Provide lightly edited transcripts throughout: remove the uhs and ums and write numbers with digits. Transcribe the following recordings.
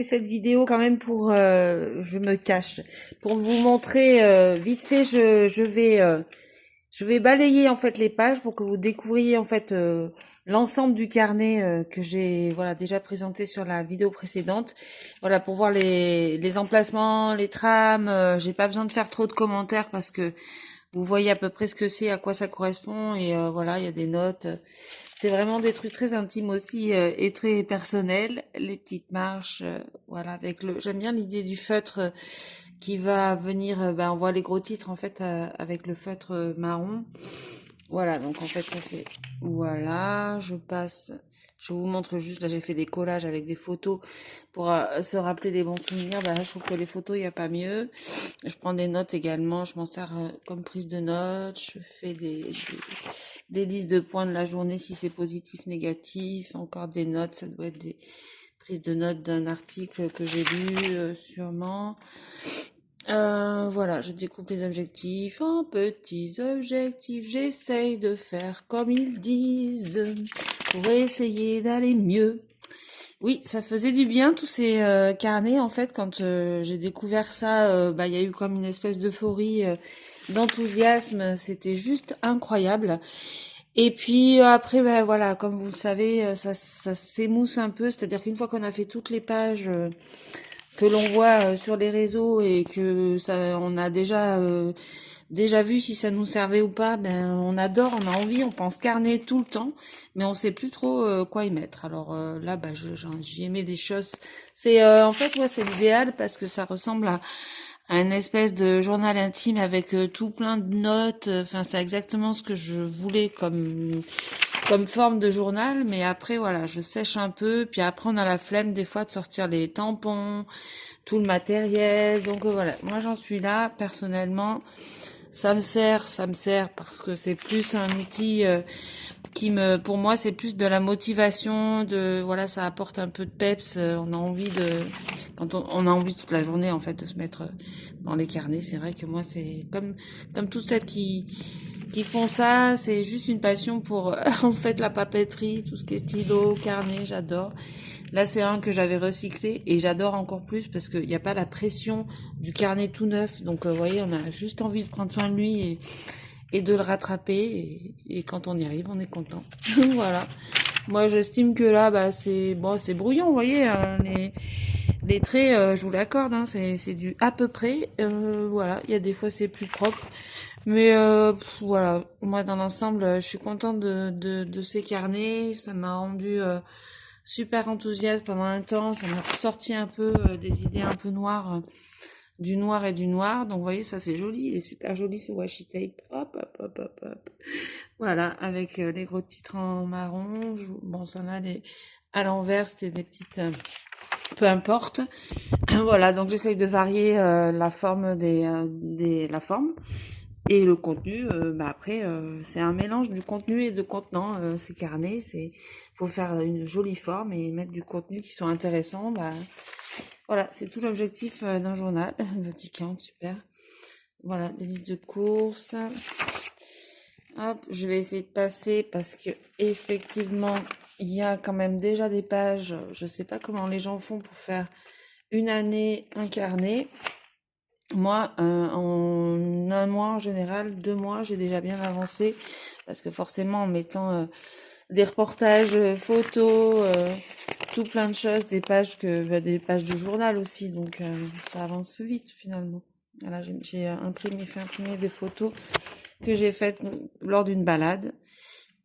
Cette vidéo quand même pour je me cache pour vous montrer vite fait je vais balayer en fait les pages pour que vous découvriez en fait l'ensemble du carnet que j'ai voilà déjà présenté sur la vidéo précédente, voilà, pour voir les emplacements, les trames. J'ai pas besoin de faire trop de commentaires parce que vous voyez à peu près ce que c'est, à quoi ça correspond, et voilà, il y a des notes. C'est vraiment des trucs très intimes aussi et très personnels. Les petites marches, voilà, avec le. J'aime bien l'idée du feutre qui va venir. Ben, on voit les gros titres en fait avec le feutre marron. Voilà, donc en fait ça c'est. Voilà, je passe. Je vous montre juste, là j'ai fait des collages avec des photos pour se rappeler des bons souvenirs. Ben, là, je trouve que les photos, il n'y a pas mieux. Je prends des notes également, je m'en sers comme prise de notes. Je fais des listes de points de la journée si c'est positif, négatif. Encore des notes, ça doit être des prises de notes d'un article que j'ai lu sûrement. Voilà, je découpe les objectifs en petits objectifs. J'essaye de faire comme ils disent pour essayer d'aller mieux. Oui, ça faisait du bien tous ces carnets en fait quand j'ai découvert ça. Bah, il y a eu comme une espèce d'euphorie, d'enthousiasme. C'était juste incroyable. Et puis après, bah, voilà, comme vous le savez, ça s'émousse un peu. C'est-à-dire qu'une fois qu'on a fait toutes les pages que l'on voit sur les réseaux et que ça, on a déjà vu si ça nous servait ou pas, ben on adore, on a envie, on pense carnet tout le temps, mais on sait plus trop quoi y mettre. Alors là, bah j'y ai mis des choses. C'est en fait, ouais, c'est l'idéal parce que ça ressemble à une espèce de journal intime avec tout plein de notes. Enfin, c'est exactement ce que je voulais comme forme de journal, mais après voilà, je sèche un peu, puis après on a la flemme des fois de sortir les tampons, tout le matériel. Donc voilà, moi j'en suis là personnellement. Ça me sert parce que c'est plus un outil pour moi, c'est plus de la motivation, de, voilà, ça apporte un peu de peps. On a envie quand on a envie toute la journée, en fait, de se mettre dans les carnets. C'est vrai que moi, c'est comme toutes celles qui font ça, c'est juste une passion pour, en fait, la papeterie, tout ce qui est stylo, carnet, j'adore. Là, c'est un que j'avais recyclé et j'adore encore plus parce qu'il n'y a pas la pression du carnet tout neuf. Donc, vous voyez, on a juste envie de prendre soin de lui et de le rattraper. Et quand on y arrive, on est content. Voilà. Moi, j'estime que là, bah, c'est bon, c'est brouillon, vous voyez, hein, les traits, je vous l'accorde, hein, c'est du à peu près. Voilà, il y a des fois c'est plus propre, mais voilà. Moi, dans l'ensemble, je suis contente de ces carnets. Ça m'a rendu super enthousiaste pendant un temps. Ça m'a sorti un peu des idées un peu noires. Du noir et du noir. Donc, vous voyez, ça c'est joli. Il est super joli ce washi tape. Hop, hop, hop, hop, hop. Voilà, avec les gros titres en marron. Bon, ça là, à l'envers, c'était des petites. Peu importe. Voilà, donc j'essaye de varier la forme la forme et le contenu. Bah après, c'est un mélange du contenu et de contenant. Ces carnets, faut faire une jolie forme et mettre du contenu qui soit intéressant. Bah voilà, c'est tout l'objectif d'un journal. Vatican, super. Voilà, des listes de courses. Hop, je vais essayer de passer parce que effectivement, il y a quand même déjà des pages. Je sais pas comment les gens font pour faire une année un carnet. Moi, en un mois en général, 2 mois, j'ai déjà bien avancé parce que forcément en mettant des reportages, photos, tout plein de choses, des pages de journal aussi, donc ça avance vite finalement. Voilà, j'ai fait imprimer des photos que j'ai faites lors d'une balade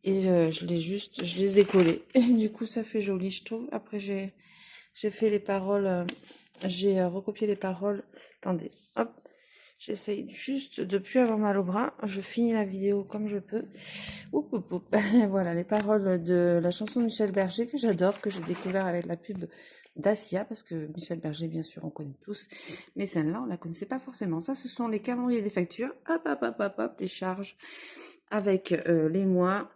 et je les ai collées. Et du coup, ça fait joli, je trouve. Après, j'ai fait les paroles, j'ai recopié les paroles. Attendez, hop. J'essaye juste de plus avoir mal au bras. Je finis la vidéo comme je peux. Oup, oup, oup. Voilà les paroles de la chanson de Michel Berger que j'adore, que j'ai découvert avec la pub Dacia, parce que Michel Berger, bien sûr, on connaît tous, mais celle-là, on la connaissait pas forcément. Ça, ce sont les calendriers des factures. Hop, hop, hop, hop, hop, les charges avec les mois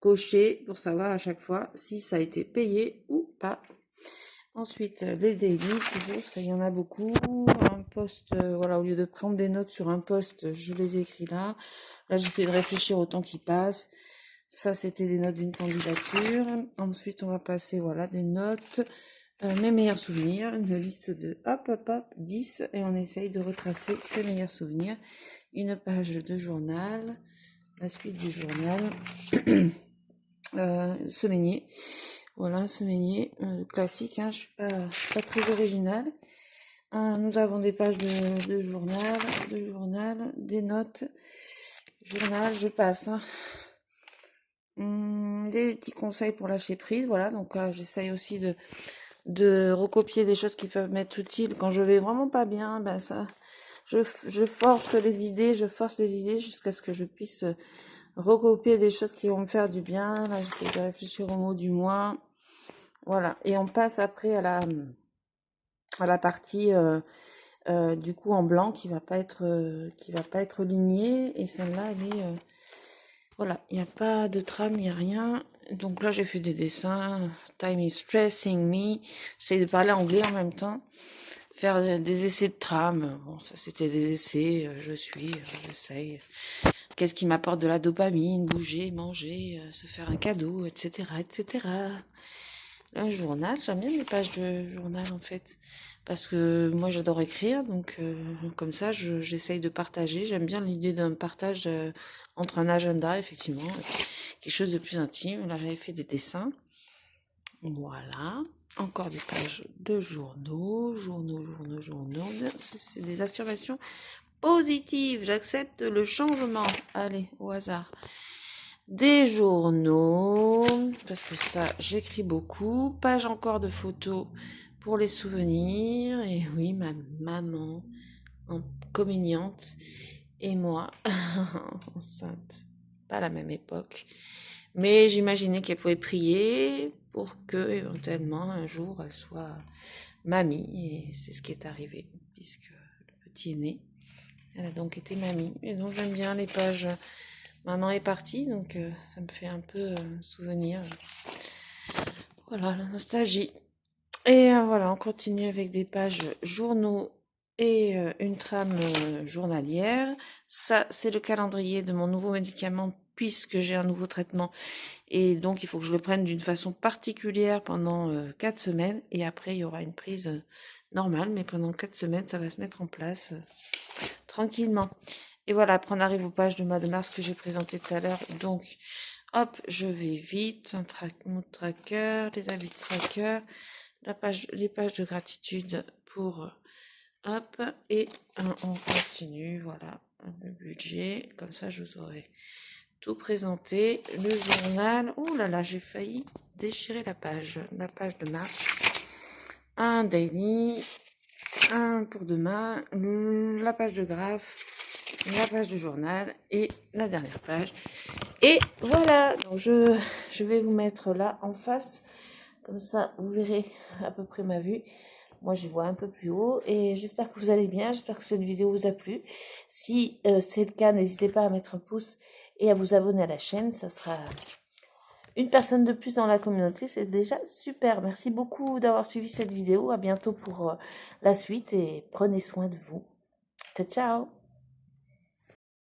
cochés pour savoir à chaque fois si ça a été payé ou pas. Ensuite, les daily, toujours, ça y en a beaucoup. Un post, voilà, au lieu de prendre des notes sur un post, je les écris là. Là, j'essaie de réfléchir au temps qui passe. Ça, c'était des notes d'une candidature. Ensuite, on va passer, voilà, des notes. Mes meilleurs souvenirs, une liste de hop, hop, hop, 10, et on essaye de retracer ses meilleurs souvenirs. Une page de journal, la suite du journal, semainier. Voilà, semainier, classique, hein, je suis pas très originale. Nous avons des pages de journal, des notes, journal, je passe. Hein. Des petits conseils pour lâcher prise, voilà, donc j'essaye aussi de recopier des choses qui peuvent m'être utiles quand je vais vraiment pas bien, ben ça, je force les idées jusqu'à ce que je puisse recopier des choses qui vont me faire du bien. Là, j'essaie de réfléchir au mot du mois, voilà, et on passe après à la partie du coup en blanc qui va pas être lignée, et celle-là elle est voilà, il n'y a pas de trame, il n'y a rien. Donc là, j'ai fait des dessins. Time is stressing me. J'essaie de parler anglais en même temps. Faire des essais de trame. Bon, ça, c'était des essais. J'essaye. Qu'est-ce qui m'apporte de la dopamine? Bouger, manger, se faire un cadeau, etc., etc. Un journal, j'aime bien les pages de journal en fait. Parce que moi j'adore écrire, donc comme ça j'essaye de partager. J'aime bien l'idée d'un partage entre un agenda, effectivement, quelque chose de plus intime. Là j'avais fait des dessins. Voilà. Encore des pages de journaux. C'est des affirmations positives. J'accepte le changement. Allez, au hasard. Des journaux, parce que ça, j'écris beaucoup. Page encore de photos pour les souvenirs. Et oui, ma maman, communiante, et moi, enceinte. Pas la même époque. Mais j'imaginais qu'elle pouvait prier pour que, éventuellement, un jour, elle soit mamie. Et c'est ce qui est arrivé, puisque le petit est né. Elle a donc été mamie. Et donc, j'aime bien les pages. Maman est partie, donc ça me fait un peu souvenir. Voilà, la nostalgie. Et voilà, on continue avec des pages journaux et une trame journalière. Ça, c'est le calendrier de mon nouveau médicament puisque j'ai un nouveau traitement. Et donc, il faut que je le prenne d'une façon particulière pendant 4 semaines. Et après, il y aura une prise normale. Mais pendant 4 semaines, ça va se mettre en place tranquillement. Et voilà, après on arrive aux pages de mois de mars que j'ai présenté tout à l'heure. Donc, hop, je vais vite. Mood tracker, les habits tracker, les pages de gratitude pour hop. Et on continue, voilà, le budget. Comme ça, je vous aurai tout présenté. Le journal. Oh là là, j'ai failli déchirer la page de mars. Un daily, un pour demain, la page de graphe, la page du journal et la dernière page. Et voilà, donc je vais vous mettre là en face, comme ça vous verrez à peu près ma vue. Moi je vois un peu plus haut et j'espère que vous allez bien, j'espère que cette vidéo vous a plu. Si c'est le cas, n'hésitez pas à mettre un pouce et à vous abonner à la chaîne, ça sera une personne de plus dans la communauté, c'est déjà super. Merci beaucoup d'avoir suivi cette vidéo, à bientôt pour la suite et prenez soin de vous. Ciao, ciao.